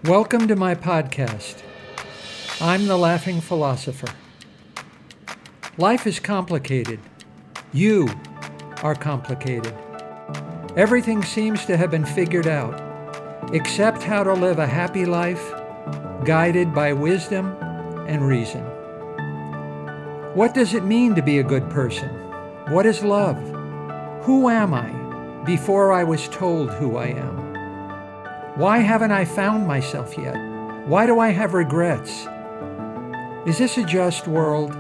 Welcome to my podcast. I'm the Laughing Philosopher. Life is complicated. You are complicated. Everything seems to have been figured out, except how to live a happy life, guided by wisdom and reason. What does it mean to be a good person? What is love? Who am I before I was told who I am? Why haven't I found myself yet? Why do I have regrets? Is this a just world?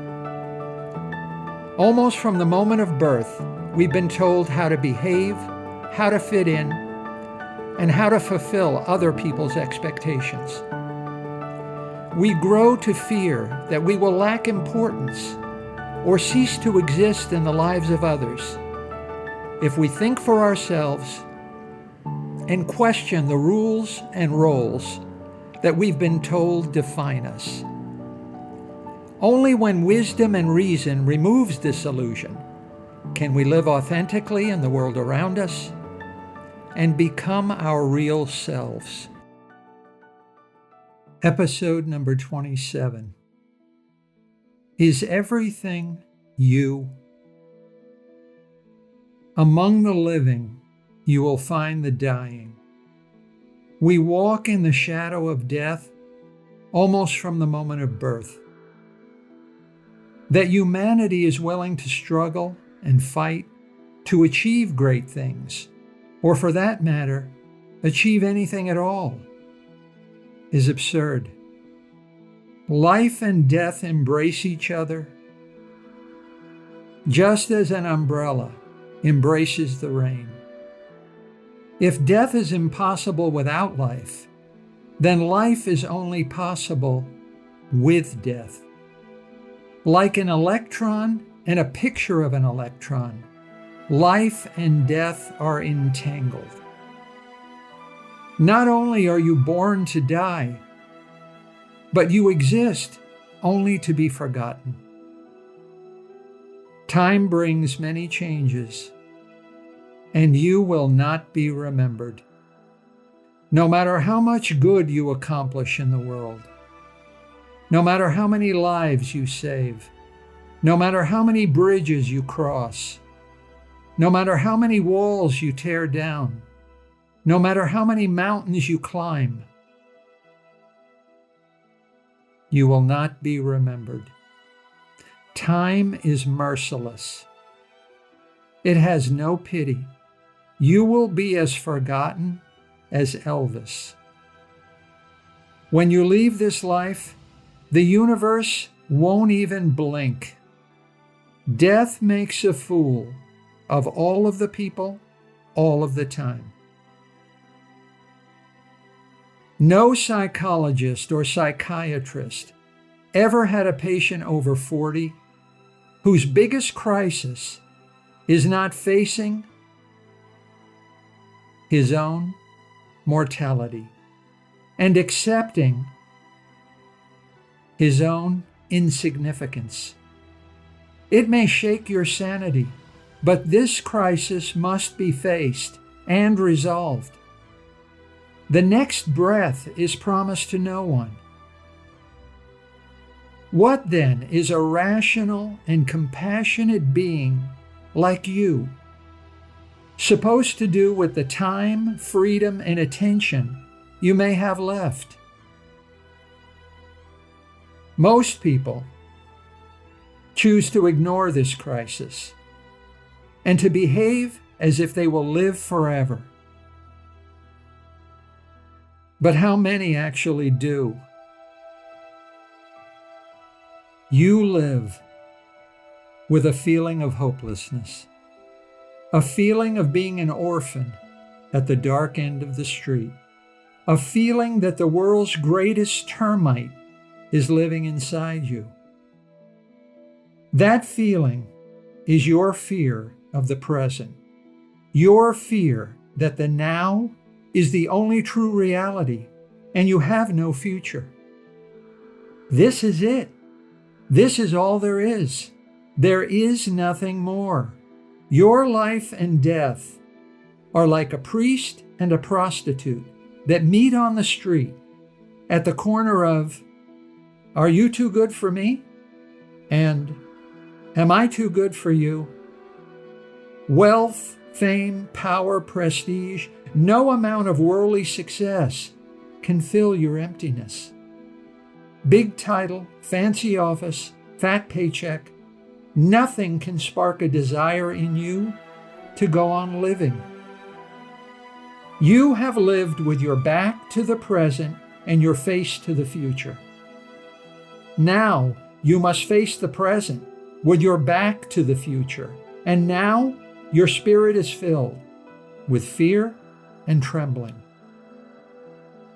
Almost from the moment of birth, we've been told how to behave, how to fit in, and how to fulfill other people's expectations. We grow to fear that we will lack importance or cease to exist in the lives of others if we think for ourselves and question the rules and roles that we've been told define us. Only when wisdom and reason removes this illusion can we live authentically in the world around us and become our real selves. Episode number 27. Is everything you? Among the living, you will find the dying. We walk in the shadow of death almost from the moment of birth. That humanity is willing to struggle and fight to achieve great things, or for that matter, achieve anything at all, is absurd. Life and death embrace each other, just as an umbrella embraces the rain. If death is impossible without life, then life is only possible with death. Like an electron and a picture of an electron, life and death are entangled. Not only are you born to die, but you exist only to be forgotten. Time brings many changes, and you will not be remembered. No matter how much good you accomplish in the world, no matter how many lives you save, no matter how many bridges you cross, no matter how many walls you tear down, no matter how many mountains you climb, you will not be remembered. Time is merciless. It has no pity. You will be as forgotten as Elvis. When you leave this life, the universe won't even blink. Death makes a fool of all of the people, all of the time. No psychologist or psychiatrist ever had a patient over 40 whose biggest crisis is not facing his own mortality and accepting his own insignificance. It may shake your sanity, but this crisis must be faced and resolved. The next breath is promised to no one. What then is a rational and compassionate being like you supposed to do with the time, freedom, and attention you may have left? Most people choose to ignore this crisis and to behave as if they will live forever. But how many actually do? You live with a feeling of hopelessness, a feeling of being an orphan at the dark end of the street, a feeling that the world's greatest termite is living inside you. That feeling is your fear of the present, your fear that the now is the only true reality and you have no future. This is it. This is all there is. There is nothing more. Your life and death are like a priest and a prostitute that meet on the street at the corner of, "Are you too good for me?" and "Am I too good for you?" Wealth, fame, power, prestige, no amount of worldly success can fill your emptiness. Big title, fancy office, fat paycheck, nothing can spark a desire in you to go on living. You have lived with your back to the present and your face to the future. Now you must face the present with your back to the future, and now your spirit is filled with fear and trembling.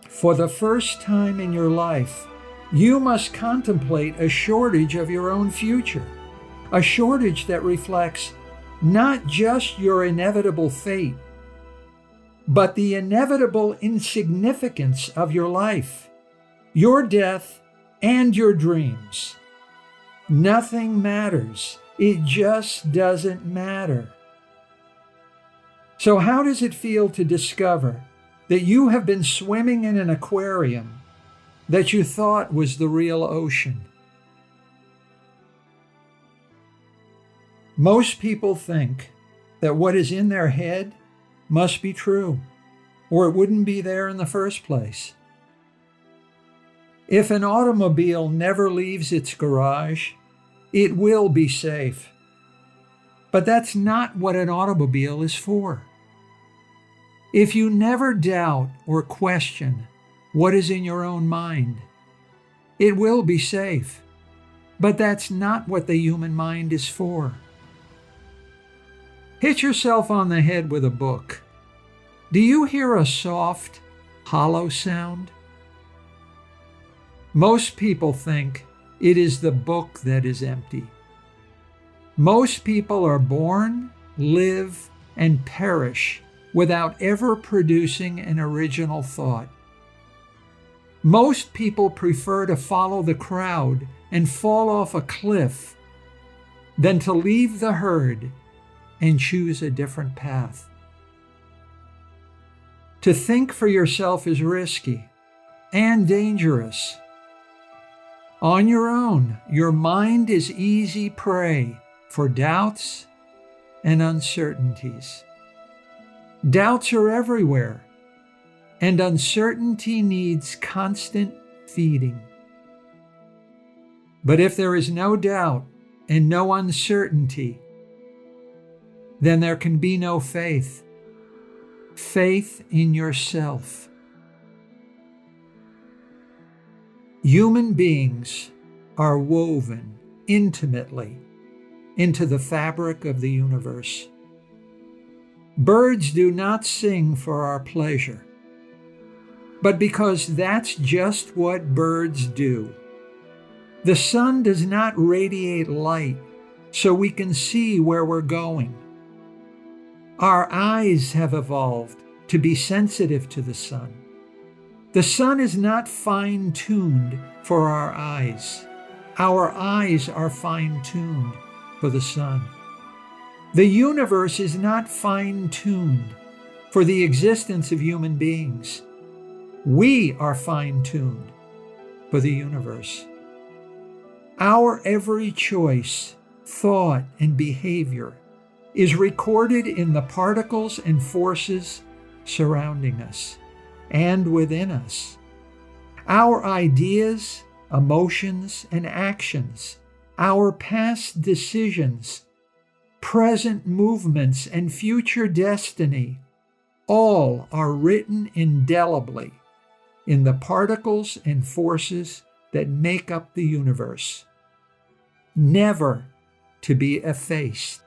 For the first time in your life, you must contemplate a shortage of your own future, a shortage that reflects not just your inevitable fate, but the inevitable insignificance of your life, your death, and your dreams. Nothing matters. It just doesn't matter. So how does it feel to discover that you have been swimming in an aquarium that you thought was the real ocean? Most people think that what is in their head must be true, or it wouldn't be there in the first place. If an automobile never leaves its garage, it will be safe. But that's not what an automobile is for. If you never doubt or question what is in your own mind, it will be safe. But that's not what the human mind is for. Hit yourself on the head with a book. Do you hear a soft, hollow sound? Most people think it is the book that is empty. Most people are born, live, and perish without ever producing an original thought. Most people prefer to follow the crowd and fall off a cliff than to leave the herd and choose a different path. To think for yourself is risky and dangerous. On your own, your mind is easy prey for doubts and uncertainties. Doubts are everywhere, and uncertainty needs constant feeding. But if there is no doubt and no uncertainty, then there can be no faith. Faith in yourself. Human beings are woven intimately into the fabric of the universe. Birds do not sing for our pleasure, but because that's just what birds do. The sun does not radiate light so we can see where we're going. Our eyes have evolved to be sensitive to the sun. The sun is not fine-tuned for our eyes. Our eyes are fine-tuned for the sun. The universe is not fine-tuned for the existence of human beings. We are fine-tuned for the universe. Our every choice, thought, and behavior is recorded in the particles and forces surrounding us and within us. Our ideas, emotions, and actions, our past decisions, present movements, and future destiny, all are written indelibly in the particles and forces that make up the universe, never to be effaced.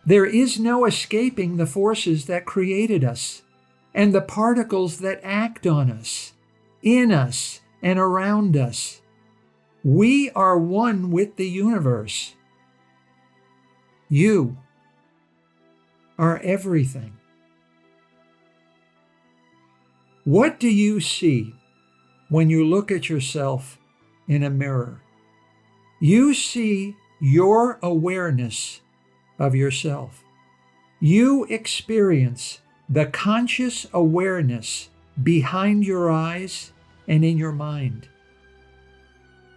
There is no escaping the forces that created us and the particles that act on us, in us, and around us. We are one with the universe. You are everything. What do you see when you look at yourself in a mirror? You see your awareness of yourself. You experience the conscious awareness behind your eyes and in your mind.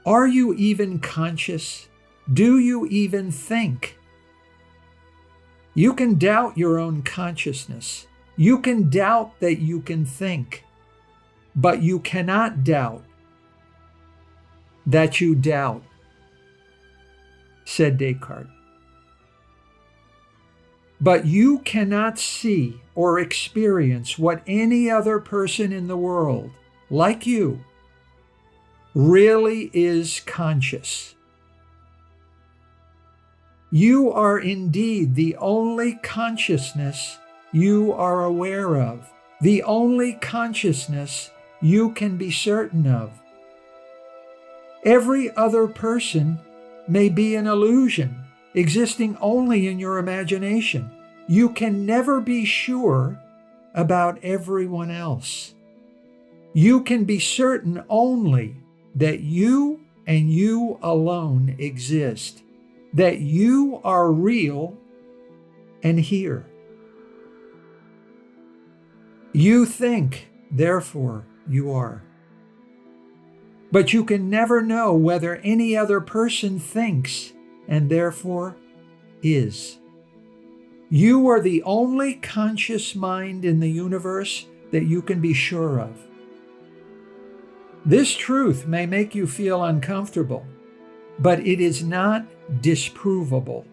Are you even conscious? Do you even think? You can doubt your own consciousness. You can doubt that you can think, but you cannot doubt that you doubt, said Descartes. But you cannot see or experience what any other person in the world, like you, really is conscious. You are indeed the only consciousness you are aware of, the only consciousness you can be certain of. Every other person may be an illusion, existing only in your imagination. You can never be sure about everyone else. You can be certain only that you and you alone exist, that you are real and here. You think, therefore you are. But you can never know whether any other person thinks and therefore is. You are the only conscious mind in the universe that you can be sure of. This truth may make you feel uncomfortable, but it is not disprovable.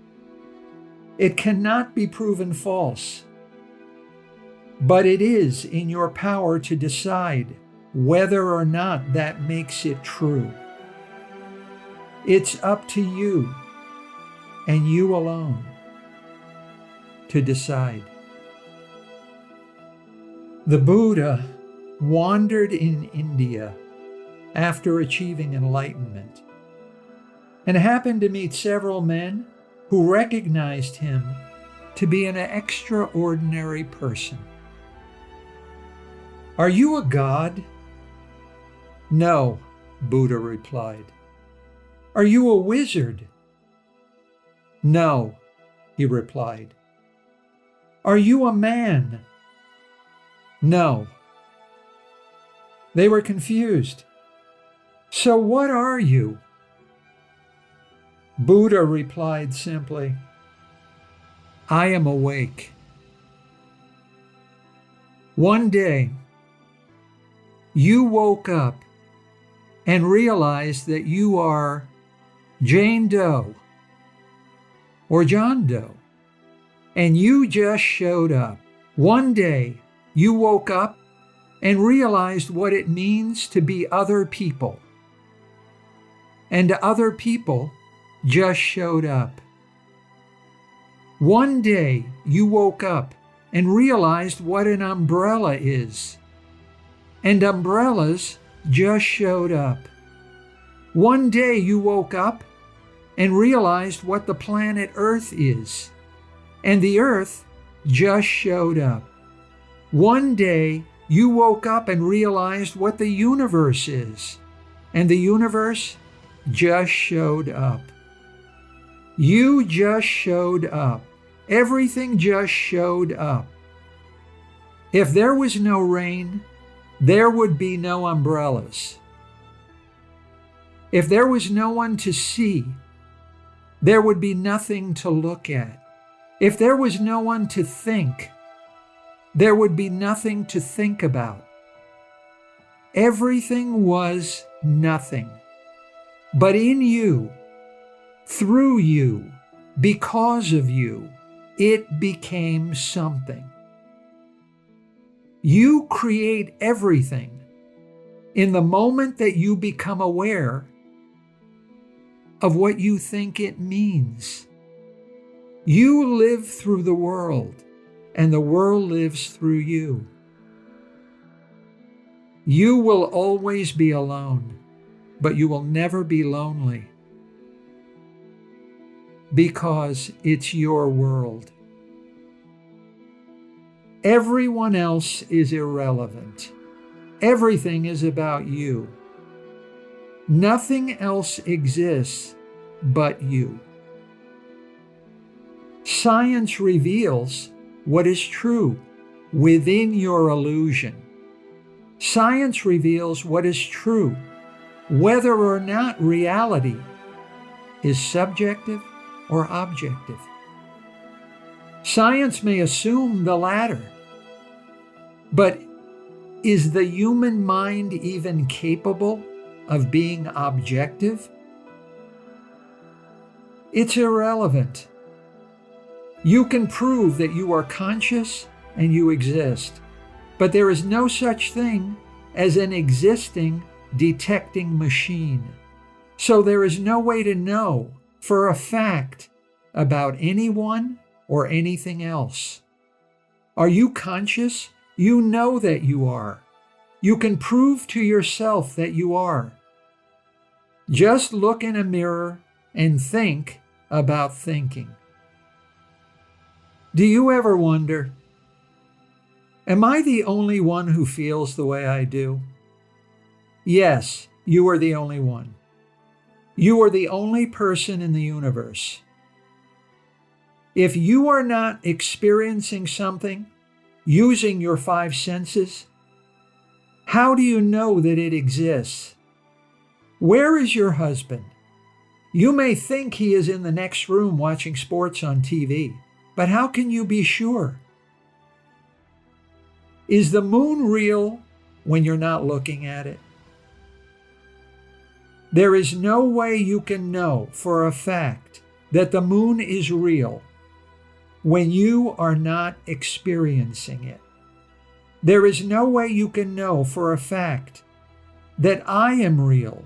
It cannot be proven false, but it is in your power to decide whether or not that makes it true. It's up to you and you alone to decide. The Buddha wandered in India after achieving enlightenment and happened to meet several men who recognized him to be an extraordinary person. Are you a god? No, Buddha replied. Are you a wizard? No, he replied. Are you a man? No. They were confused. So what are you? Buddha replied simply, I am awake. One day, you woke up and realized that you are Jane Doe or John Doe, and you just showed up. One day, you woke up and realized what it means to be other people, and other people just showed up. One day, you woke up and realized what an umbrella is, and umbrellas just showed up. One day you woke up and realized what the planet Earth is, and the Earth just showed up. One day you woke up and realized what the universe is, and the universe just showed up. You just showed up. Everything just showed up. If there was no rain, there would be no umbrellas. If there was no one to see, there would be nothing to look at. If there was no one to think, there would be nothing to think about. Everything was nothing. But in you, through you, because of you, it became something. You create everything in the moment that you become aware of what you think it means. You live through the world, and the world lives through you. You will always be alone, but you will never be lonely, because it's your world. Everyone else is irrelevant. Everything is about you. Nothing else exists but you. Science reveals what is true within your illusion. Science reveals what is true, whether or not reality is subjective or objective. Science may assume the latter, but is the human mind even capable of being objective? It's irrelevant. You can prove that you are conscious and you exist, but there is no such thing as an existing detecting machine. So there is no way to know for a fact about anyone or anything else. Are you conscious? You know that you are. You can prove to yourself that you are. Just look in a mirror and think about thinking. Do you ever wonder, am I the only one who feels the way I do? Yes, you are the only one. You are the only person in the universe. If you are not experiencing something using your five senses, how do you know that it exists? Where is your husband? You may think he is in the next room watching sports on TV, but how can you be sure? Is the moon real when you're not looking at it? There is no way you can know for a fact that the moon is real when you are not experiencing it. There is no way you can know for a fact that I am real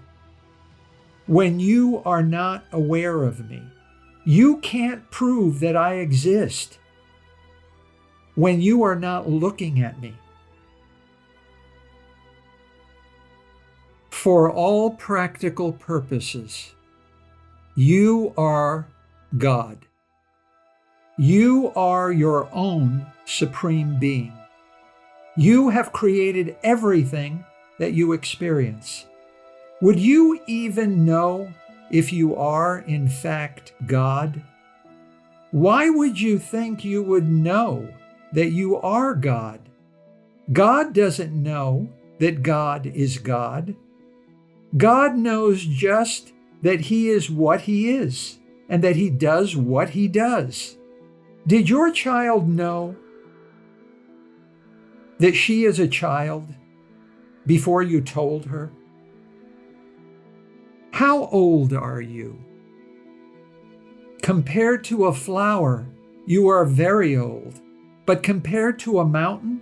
when you are not aware of me. You can't prove that I exist when you are not looking at me. For all practical purposes, you are God. You are your own supreme being. You have created everything that you experience. Would you even know if you are, in fact, God? Why would you think you would know that you are God? God doesn't know that God is God. God knows just that He is what He is and that He does what He does. Did your child know that she is a child before you told her? How old are you? Compared to a flower, you are very old, but compared to a mountain,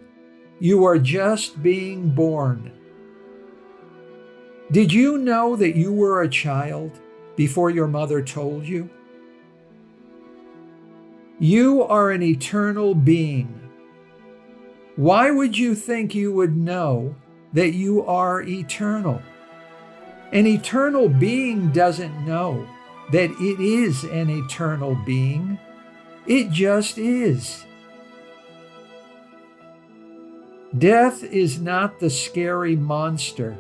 you are just being born. Did you know that you were a child before your mother told you? You are an eternal being. Why would you think you would know that you are eternal? An eternal being doesn't know that it is an eternal being. It just is. Death is not the scary monster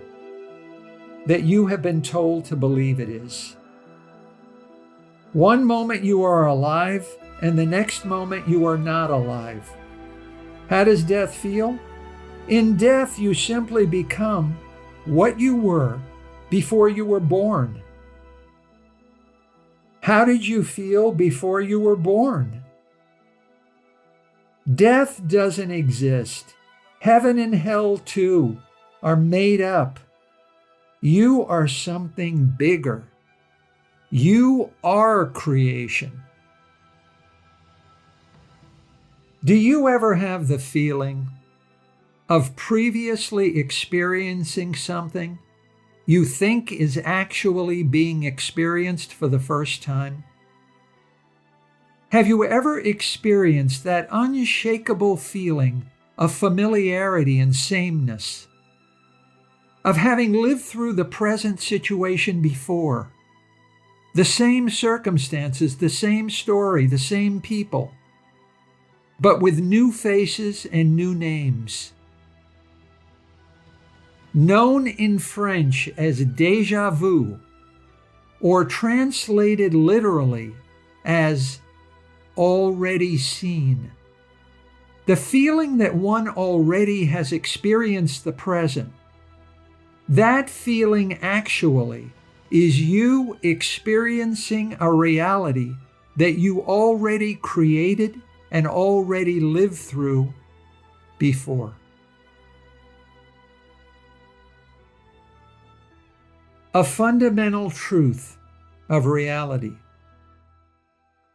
that you have been told to believe it is. One moment you are alive, and the next moment you are not alive. How does death feel? In death, you simply become what you were before you were born. How did you feel before you were born? Death doesn't exist. Heaven and hell, too, are made up. You are something bigger. You are creation. Do you ever have the feeling of previously experiencing something you think is actually being experienced for the first time? Have you ever experienced that unshakable feeling of familiarity and sameness, of having lived through the present situation before, the same circumstances, the same story, the same people, but with new faces and new names? Known in French as déjà vu, or translated literally as already seen. The feeling that one already has experienced the present, that feeling actually is you experiencing a reality that you already created and already lived through before. A fundamental truth of reality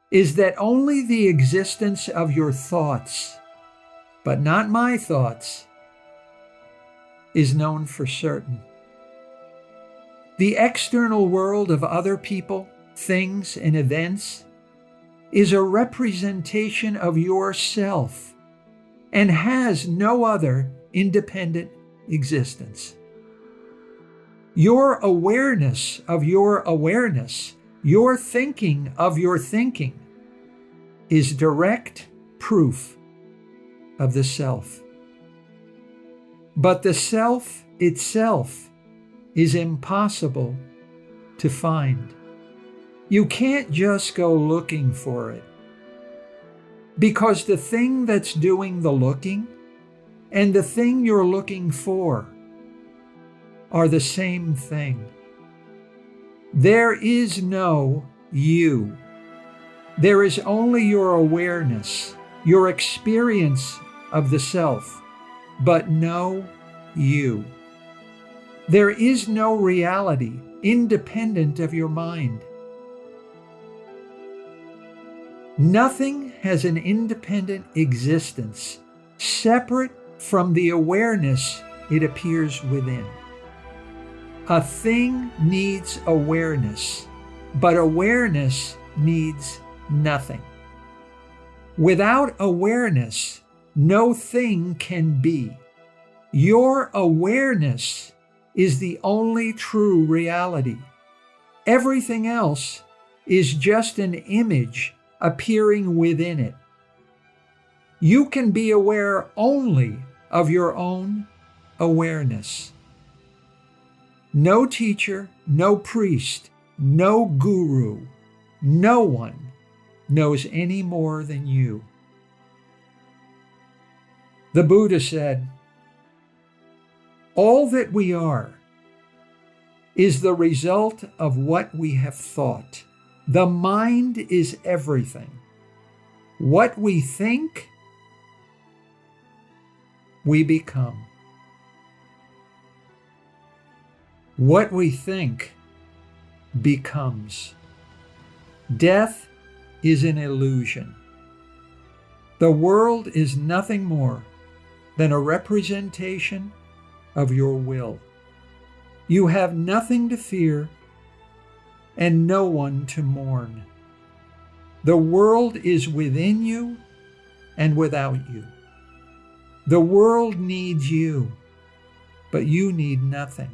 is that only the existence of your thoughts, but not my thoughts, is known for certain. The external world of other people, things, and events is a representation of yourself and has no other independent existence. Your awareness of your awareness, your thinking of your thinking, is direct proof of the self. But the self itself is impossible to find. You can't just go looking for it, because the thing that's doing the looking and the thing you're looking for are the same thing. There is no you. There is only your awareness, your experience of the self, but no you. There is no reality independent of your mind. Nothing has an independent existence separate from the awareness it appears within. A thing needs awareness, but awareness needs nothing. Without awareness, no thing can be. Your awareness is the only true reality. Everything else is just an image appearing within it. You can be aware only of your own awareness. No teacher, no priest, no guru, no one knows any more than you. The Buddha said, "All that we are is the result of what we have thought. The mind is everything. What we think, we become. What we think becomes. Death is an illusion. The world is nothing more than a representation of your will. You have nothing to fear and no one to mourn. The world is within you and without you. The world needs you, but you need nothing.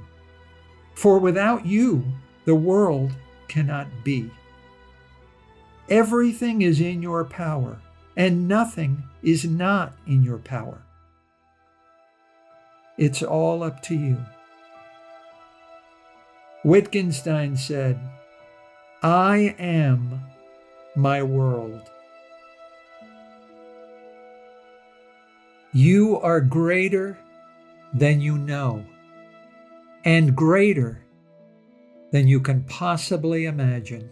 For without you, the world cannot be. Everything is in your power, and nothing is not in your power. It's all up to you." Wittgenstein said, "I am my world." You are greater than you know, and greater than you can possibly imagine.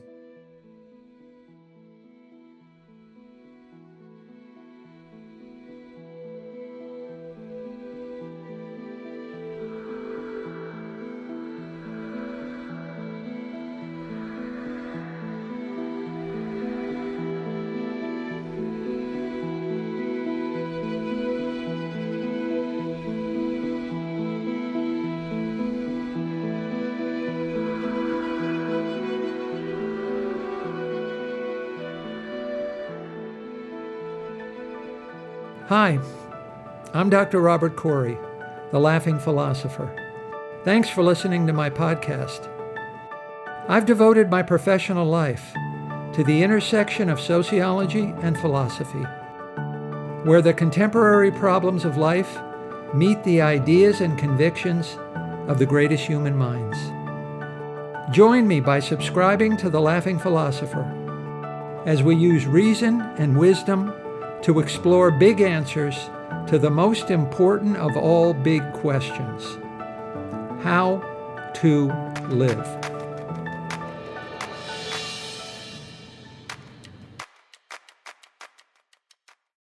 Hi, I'm Dr. Robert Corey, the Laughing Philosopher. Thanks for listening to my podcast. I've devoted my professional life to the intersection of sociology and philosophy, where the contemporary problems of life meet the ideas and convictions of the greatest human minds. Join me by subscribing to The Laughing Philosopher as we use reason and wisdom to explore big answers to the most important of all big questions: how to live.